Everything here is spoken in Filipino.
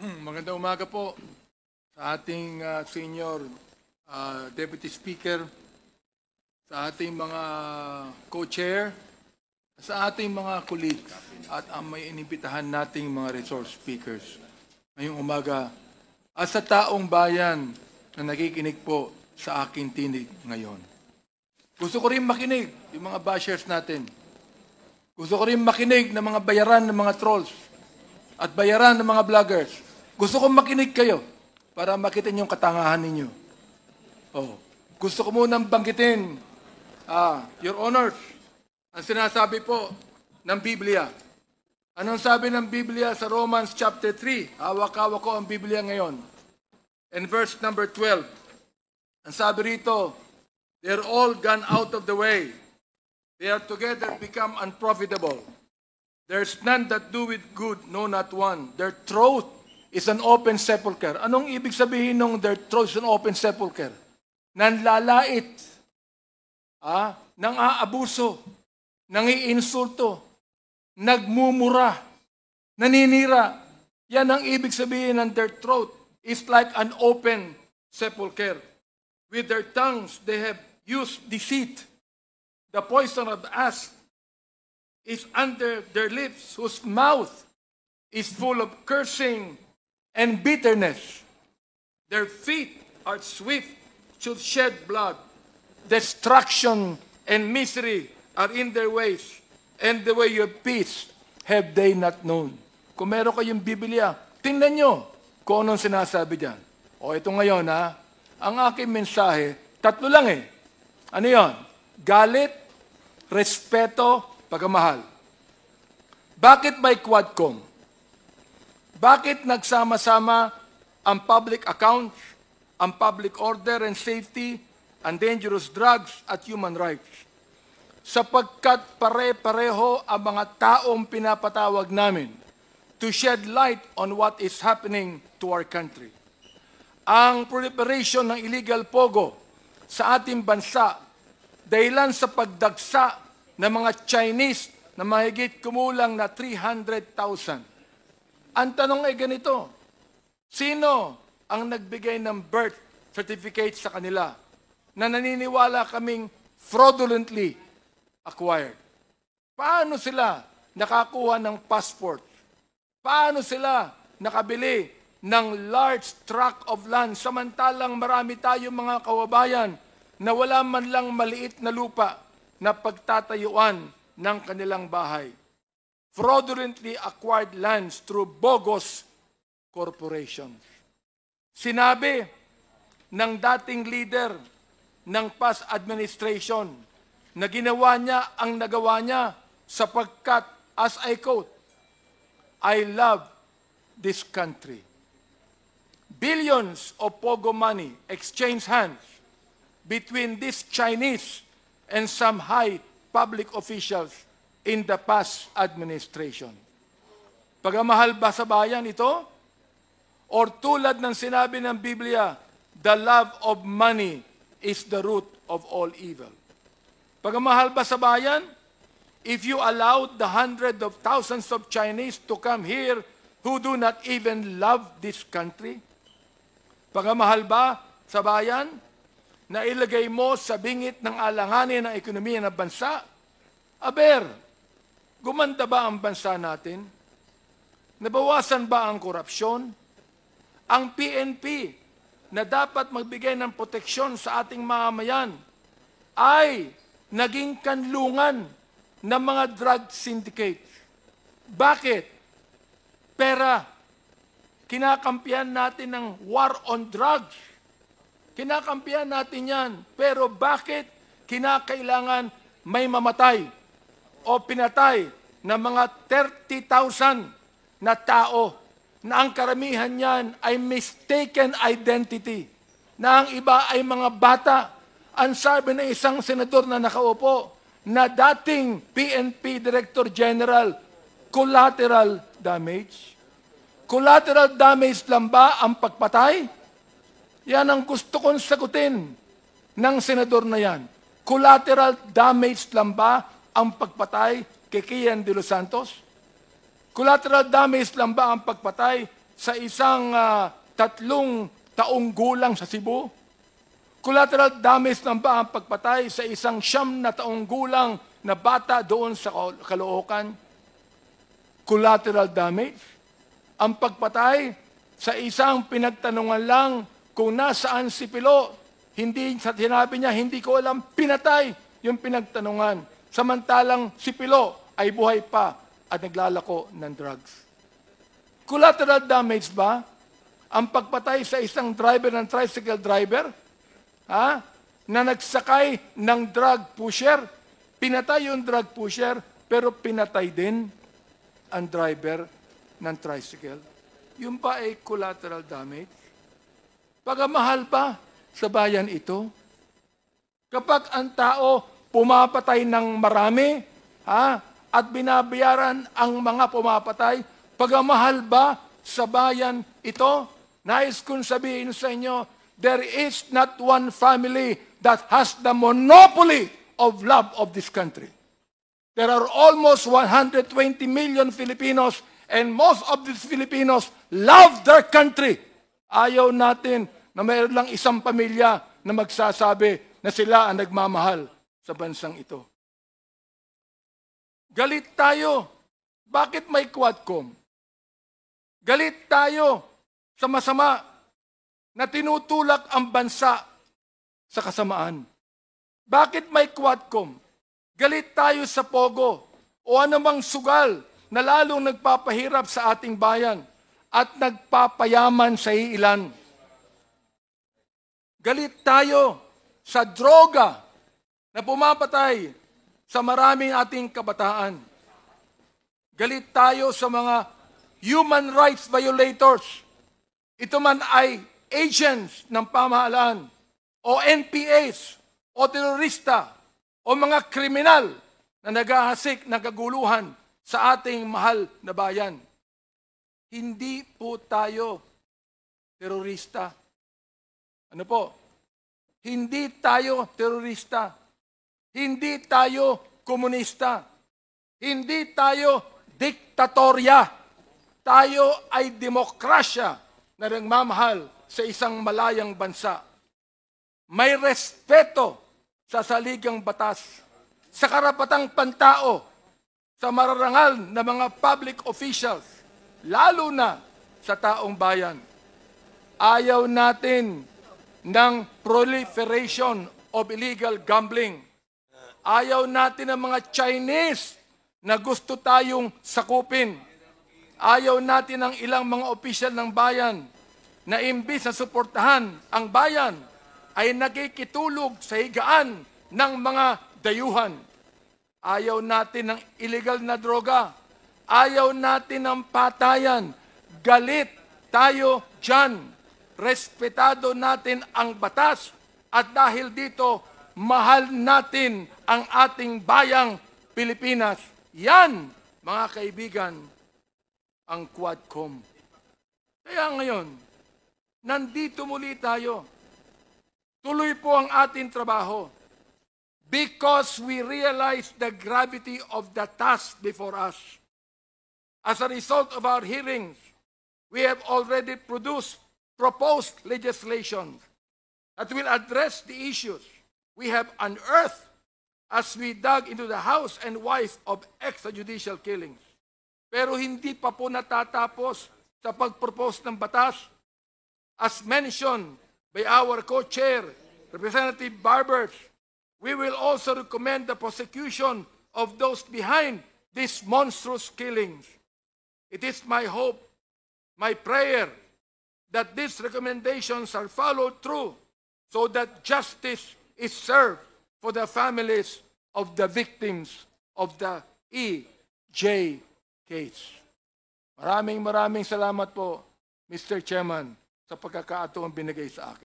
Magandang umaga po sa ating senior deputy speaker, sa ating mga co-chair, sa ating mga colleagues at ang may inimbitahan nating mga resource speakers ngayong umaga at sa taong bayan na nakikinig po sa aking tinig ngayon. Gusto ko rin makinig yung mga bashers natin. Gusto ko rin makinig ng mga bayaran ng mga trolls at bayaran ng mga vloggers. Gusto kong makinig kayo para makita niyo yung katangahan ninyo. Oh. Gusto ko munang banggitin, Your Honors, ang sinasabi po ng Biblia. Anong sabi ng Biblia sa Romans chapter 3? Hawak-hawak ko ang Biblia ngayon. In verse number 12, ang sabi rito, they're all gone out of the way. They are together become unprofitable. There's none that do it good, no not one. Their throat is an open sepulcher. Anong ibig sabihin ng their throat is an open sepulcher? Nanlalait, nang aabuso, nang iinsulto, nagmumura, naninira. Yan ang ibig sabihin ng their throat is like an open sepulcher. With their tongues, they have used deceit. The poison of asp is under their lips, whose mouth is full of cursing and bitterness. Their feet are swift to shed blood. Destruction and misery are in their ways, and the way of peace have they not known. Kung meron kayong Biblia, tingnan nyo kung anong sinasabi dyan. O ito ngayon ang aking mensahe, tatlo lang Ano yon? Galit, respeto, pagmamahal. Bakit may Quadcom? Bakit nagsama-sama ang public accounts, ang public order and safety, ang dangerous drugs at human rights? Sapagkat pare-pareho ang mga taong pinapatawag namin to shed light on what is happening to our country. Ang proliferation ng illegal pogo sa ating bansa dahilan sa pagdagsa ng mga Chinese na mahigit kumulang na 300,000. Ang tanong ay ganito, sino ang nagbigay ng birth certificate sa kanila na naniniwala kaming fraudulently acquired? Paano sila nakakuha ng passport? Paano sila nakabili ng large tract of land samantalang marami tayong mga kababayan na wala man lang maliit na lupa na pagtatayuan ng kanilang bahay? Fraudulently acquired lands through bogus corporations. Sinabi ng dating leader ng past administration na ginawa niya ang nagawa niya sapagkat, as I quote, I love this country. Billions of pogo money exchanged hands between these Chinese and some high public officials in the past administration. Pagmamahal ba sa bayan ito? Or tulad ng sinabi ng Biblia, the love of money is the root of all evil. Pagmamahal ba sa bayan? If you allowed the hundreds of thousands of Chinese to come here who do not even love this country? Pagmamahal ba sa bayan na ilagay mo sa bingit ng alanganin ng ekonomiya ng bansa? Aber, gumanda ba ang bansa natin? Nabawasan ba ang korupsyon? Ang PNP na dapat magbigay ng proteksyon sa ating mamamayan ay naging kanlungan ng mga drug syndicates. Bakit? Pera. Kinakampihan natin ng war on drugs. Kinakampihan natin yan. Pero bakit kinakailangan may mamatay o pinatay ng mga 30,000 na tao na ang karamihan niyan ay mistaken identity, na ang iba ay mga bata? Ang sabi ng isang senador na nakaupo na dating PNP Director General, collateral damage. Collateral damage lang ba ang pagpatay? Yan ang gusto kong sagutin ng senador na yan. Collateral damage lang ba ang pagpatay kay Kian de los Santos? Collateral damage lang ba ang pagpatay sa isang 3 taong gulang sa Cebu? Collateral damage na ba ang pagpatay sa isang 9 na taong gulang na bata doon sa Caloocan? Collateral damage? Ang pagpatay sa isang pinagtanungan lang kung nasaan si Pilo, hindi sa sinabi niya, hindi ko alam, pinatay yung pinagtanungan. Samantalang si Pilo ay buhay pa at naglalako ng drugs. Collateral damage ba ang pagpatay sa isang driver ng tricycle driver na nagsakay ng drug pusher? Pinatay yung drug pusher, pero pinatay din ang driver ng tricycle. Yung ba ay collateral damage? Pagamahal pa sa bayan ito? Kapag ang tao pumapatay ng marami, at binabayaran ang mga pumapatay, pagamahal ba sa bayan ito? Nais kong sabihin sa inyo, there is not one family that has the monopoly of love of this country. There are almost 120 million Filipinos, and most of these Filipinos love their country. Ayaw natin na mayroon lang isang pamilya na magsasabi na sila ang nagmamahal sa bansang ito. Galit tayo. Bakit may Quadcom? Galit tayo sa masama na tinutulak ang bansa sa kasamaan. Bakit may Quadcom? Galit tayo sa Pogo o anumang sugal na lalong nagpapahirap sa ating bayan at nagpapayaman sa iilan. Galit tayo sa droga na pumapatay sa maraming ating kabataan. Galit tayo sa mga human rights violators. Ito man ay agents ng pamahalaan o NPAs o terorista o mga kriminal na naghahasik ng kaguluhan sa ating mahal na bayan. Hindi po tayo terorista. Ano po? Hindi tayo terorista. Hindi tayo komunista. Hindi tayo diktatorya. Tayo ay demokrasya na nagmamahal sa isang malayang bansa. May respeto sa saligang batas, sa karapatang pantao, sa mararangal na mga public officials, lalo na sa taong bayan. Ayaw natin ng proliferation of illegal gambling. Ayaw natin ng mga Chinese na gusto tayong sakupin. Ayaw natin ng ilang mga opisyal ng bayan na imbis na suportahan ang bayan ay nakikitulog sa higaan ng mga dayuhan. Ayaw natin ng illegal na droga. Ayaw natin ng patayan. Galit tayo dyan. Respetado natin ang batas at dahil dito, mahal natin ang ating bayang Pilipinas. Yan, mga kaibigan, ang Quadcom. Kaya ngayon, nandito muli tayo. Tuloy po ang ating trabaho because we realize the gravity of the task before us. As a result of our hearings, we have already proposed legislation that will address the issues we have unearthed as we dug into the house and wife of extrajudicial killings. Pero hindi pa po natatapos sa pag-propose ng batas. As mentioned by our co-chair, Representative Barbers, we will also recommend the prosecution of those behind these monstrous killings. It is my hope, my prayer, that these recommendations are followed through so that justice is served for the families of the victims of the EJ case. Maraming salamat po, Mr. Chairman, sa pagkakataong binigay sa akin.